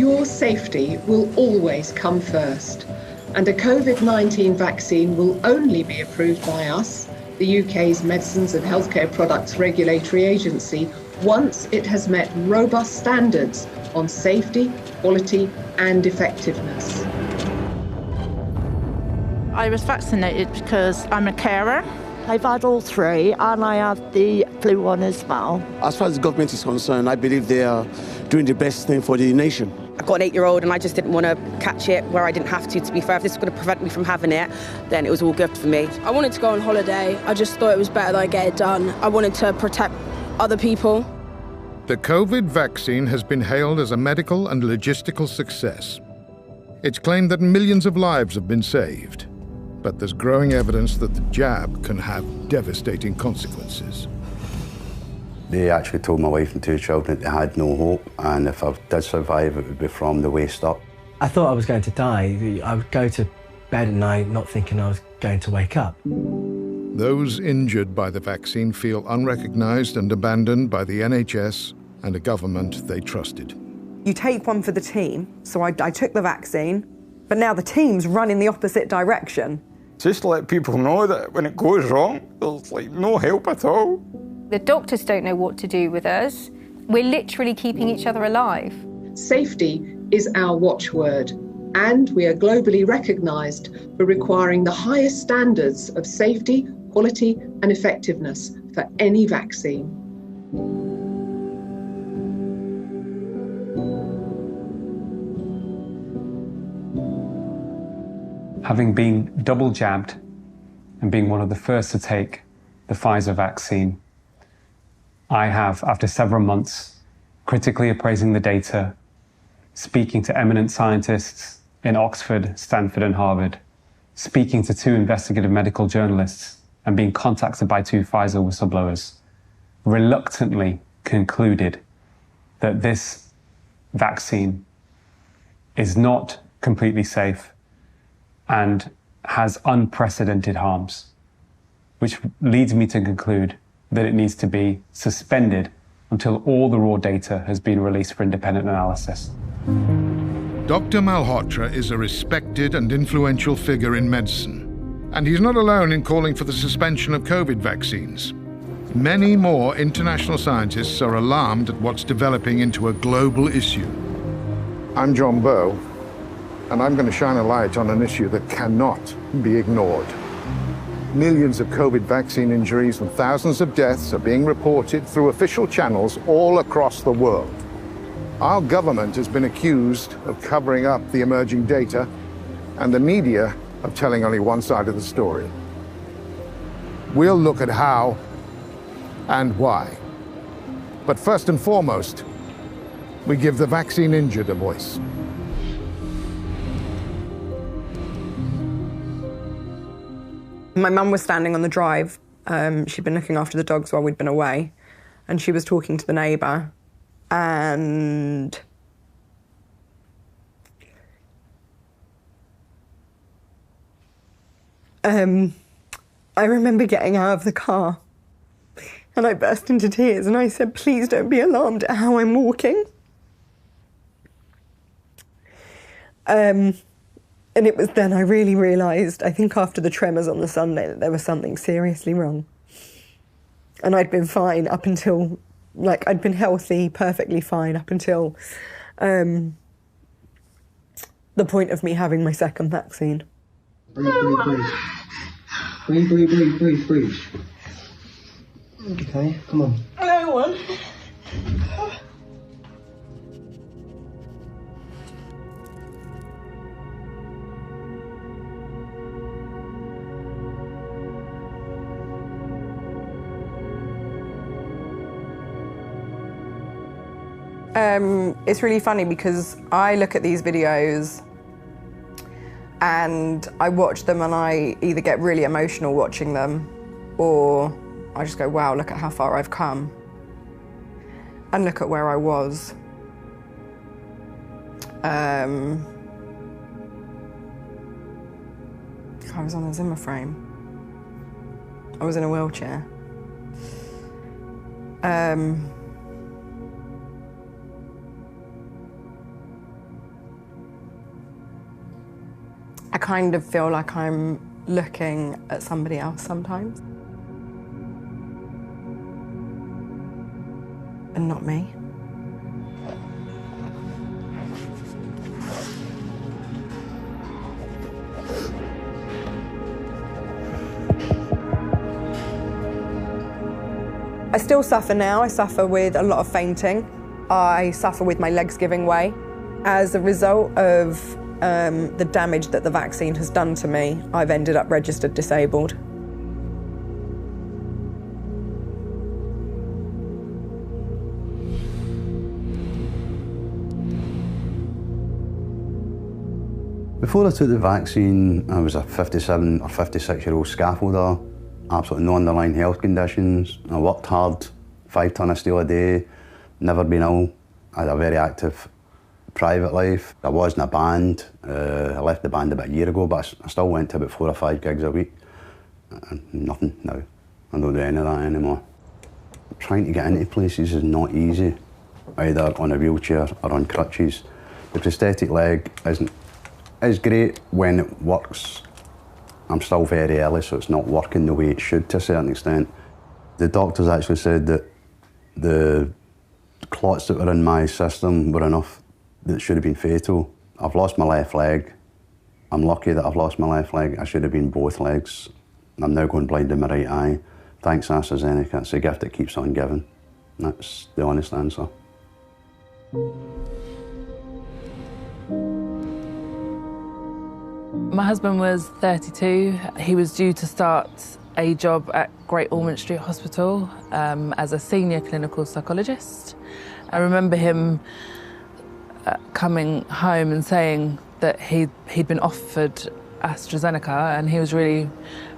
Your safety will always come first, and a COVID-19 vaccine will only be approved by us, the UK's Medicines and Healthcare Products Regulatory Agency, once it has met robust standards on safety, quality and effectiveness. I was vaccinated because I'm a carer. I've had all three and I have the flu one as well. As far as the government is concerned, I believe they are doing the best thing for the nation. I've got an 8-year-old and I just didn't want to catch it where I didn't have to be fair. If this was going to prevent me from having it, then it was all good for me. I wanted to go on holiday. I just thought it was better that I get it done. I wanted to protect other people. The COVID vaccine has been hailed as a medical and logistical success. It's claimed that millions of lives have been saved. But there's growing evidence that the jab can have devastating consequences. They actually told my wife and 2 children they had no hope, and if I did survive, it would be from the waist up. I thought I was going to die. I would go to bed at night not thinking I was going to wake up. Those injured by the vaccine feel unrecognised and abandoned by the NHS and a government they trusted. You take one for the team, so I took the vaccine, but now the team's run in the opposite direction. Just to let people know that when it goes wrong, there's like no help at all. The doctors don't know what to do with us. We're literally keeping each other alive. Safety is our watchword, and we are globally recognised for requiring the highest standards of safety, quality and effectiveness for any vaccine. Having been double jabbed and being one of the first to take the Pfizer vaccine, I have, after several months, critically appraising the data, speaking to eminent scientists in Oxford, Stanford and Harvard, speaking to 2 investigative medical journalists and being contacted by 2 Pfizer whistleblowers, reluctantly concluded that this vaccine is not completely safe and has unprecedented harms, which leads me to conclude that it needs to be suspended until all the raw data has been released for independent analysis. Dr. Malhotra is a respected and influential figure in medicine, and he's not alone in calling for the suspension of COVID vaccines. Many more international scientists are alarmed at what's developing into a global issue. I'm John Bowe, and I'm going to shine a light on an issue that cannot be ignored. Millions of COVID vaccine injuries and thousands of deaths are being reported through official channels all across the world. Our government has been accused of covering up the emerging data and the media of telling only one side of the story. We'll look at how and why. But first and foremost, we give the vaccine injured a voice. My mum was standing on the drive. She'd been looking after the dogs while we'd been away, and she was talking to the neighbour, and I remember getting out of the car and I burst into tears and I said, please don't be alarmed at how I'm walking. And it was then I really realised, I think after the tremors on the Sunday, that there was something seriously wrong. And I'd been fine up until, like, I'd been healthy, perfectly fine up until the point of me having my second vaccine. Breathe, breathe, breathe. Breathe, breathe, breathe, breathe, breathe. Okay, come on. Hello, one. It's really funny because I look at these videos and I watch them and I either get really emotional watching them or I just go, wow, look at how far I've come and look at where I was. I was on a Zimmer frame. I was in a wheelchair. kind of feel like I'm looking at somebody else sometimes. And not me. I still suffer now. I suffer with a lot of fainting. I suffer with my legs giving way. As a result of the damage that the vaccine has done to me, I've ended up registered disabled. Before I took the vaccine, I was a 57 or 56-year-old scaffolder, absolutely no underlying health conditions. I worked hard, 5 tonnes of steel a day, never been ill. I had a very active private life. I was in a band. I left the band about a year ago, but I still went to about 4 or 5 gigs a week. Nothing now. I don't do any of that anymore. Trying to get into places is not easy, either on a wheelchair or on crutches. The prosthetic leg is great when it works. I'm still very early, so it's not working the way it should to a certain extent. The doctors actually said that the clots that were in my system were enough that should have been fatal. I've lost my left leg. I'm lucky that I've lost my left leg. I should have been both legs. I'm now going blind in my right eye. Thanks AstraZeneca, it's a gift that keeps on giving. That's the honest answer. My husband was 32. He was due to start a job at Great Ormond Street Hospital as a senior clinical psychologist. I remember him coming home and saying that he'd been offered AstraZeneca, and he was really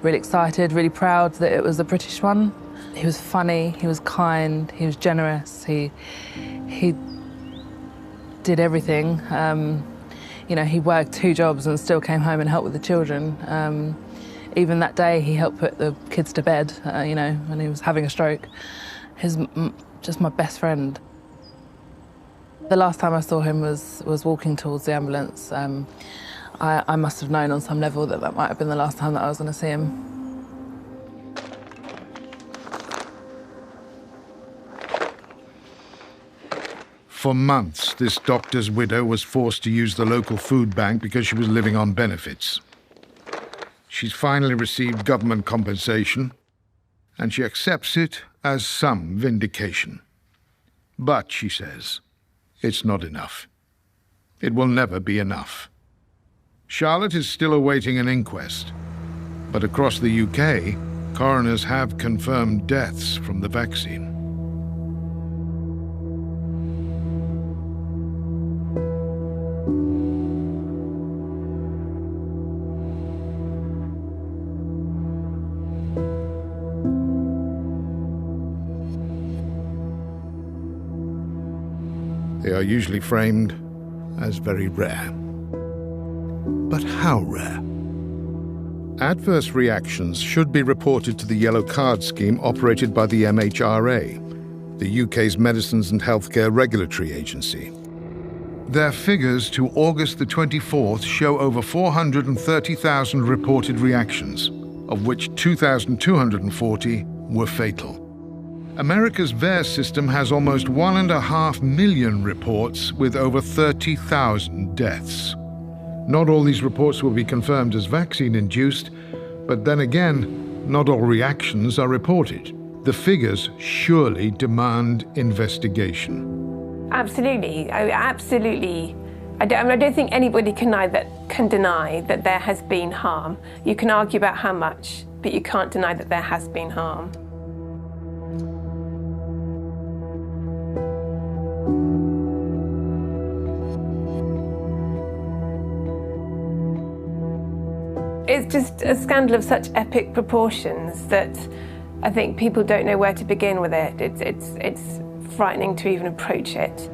excited, really proud that it was a British one. He was funny, he was kind, he was generous, he did everything. You know, he worked 2 jobs and still came home and helped with the children. Even that day, he helped put the kids to bed, you know, when he was having a stroke. He's just my best friend. The last time I saw him was walking towards the ambulance. I must have known on some level that might have been the last time that I was going to see him. For months, this doctor's widow was forced to use the local food bank because she was living on benefits. She's finally received government compensation, and she accepts it as some vindication. But, she says, it's not enough. It will never be enough. Charlotte is still awaiting an inquest, but across the UK, coroners have confirmed deaths from the vaccine. They are usually framed as very rare. But how rare? Adverse reactions should be reported to the Yellow Card scheme operated by the MHRA, the UK's Medicines and Healthcare Regulatory Agency. Their figures to August the 24th show over 430,000 reported reactions, of which 2,240 were fatal. America's VAERS system has almost 1.5 million reports with over 30,000 deaths. Not all these reports will be confirmed as vaccine-induced, but then again, not all reactions are reported. The figures surely demand investigation. Absolutely, absolutely. I don't think anybody can deny that there has been harm. You can argue about how much, but you can't deny that there has been harm. It's just a scandal of such epic proportions that I think people don't know where to begin with it. It's frightening to even approach it.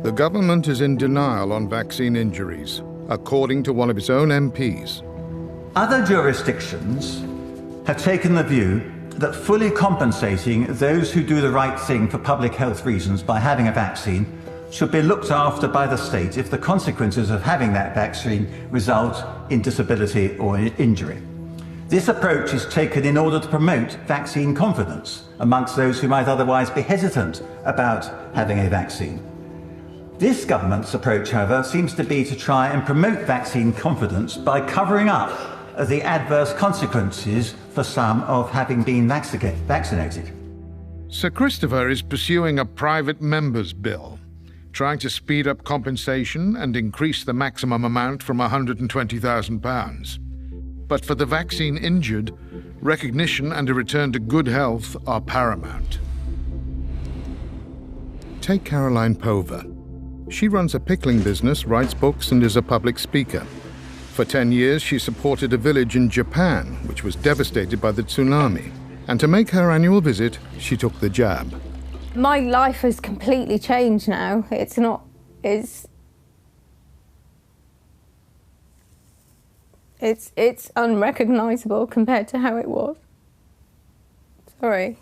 The government is in denial on vaccine injuries, according to one of its own MPs. Other jurisdictions have taken the view that fully compensating those who do the right thing for public health reasons by having a vaccine should be looked after by the state if the consequences of having that vaccine result in disability or injury. This approach is taken in order to promote vaccine confidence amongst those who might otherwise be hesitant about having a vaccine. This government's approach, however, seems to be to try and promote vaccine confidence by covering up the adverse consequences for some of having been vaccinated. Sir Christopher is pursuing a private member's bill, trying to speed up compensation and increase the maximum amount from £120,000. But for the vaccine injured, recognition and a return to good health are paramount. Take Caroline Pover. She runs a pickling business, writes books, and is a public speaker. For 10 years, she supported a village in Japan, which was devastated by the tsunami. And to make her annual visit, she took the jab. My life has completely changed now. It's unrecognisable compared to how it was. Sorry.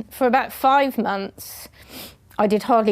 For about 5 months, I did hardly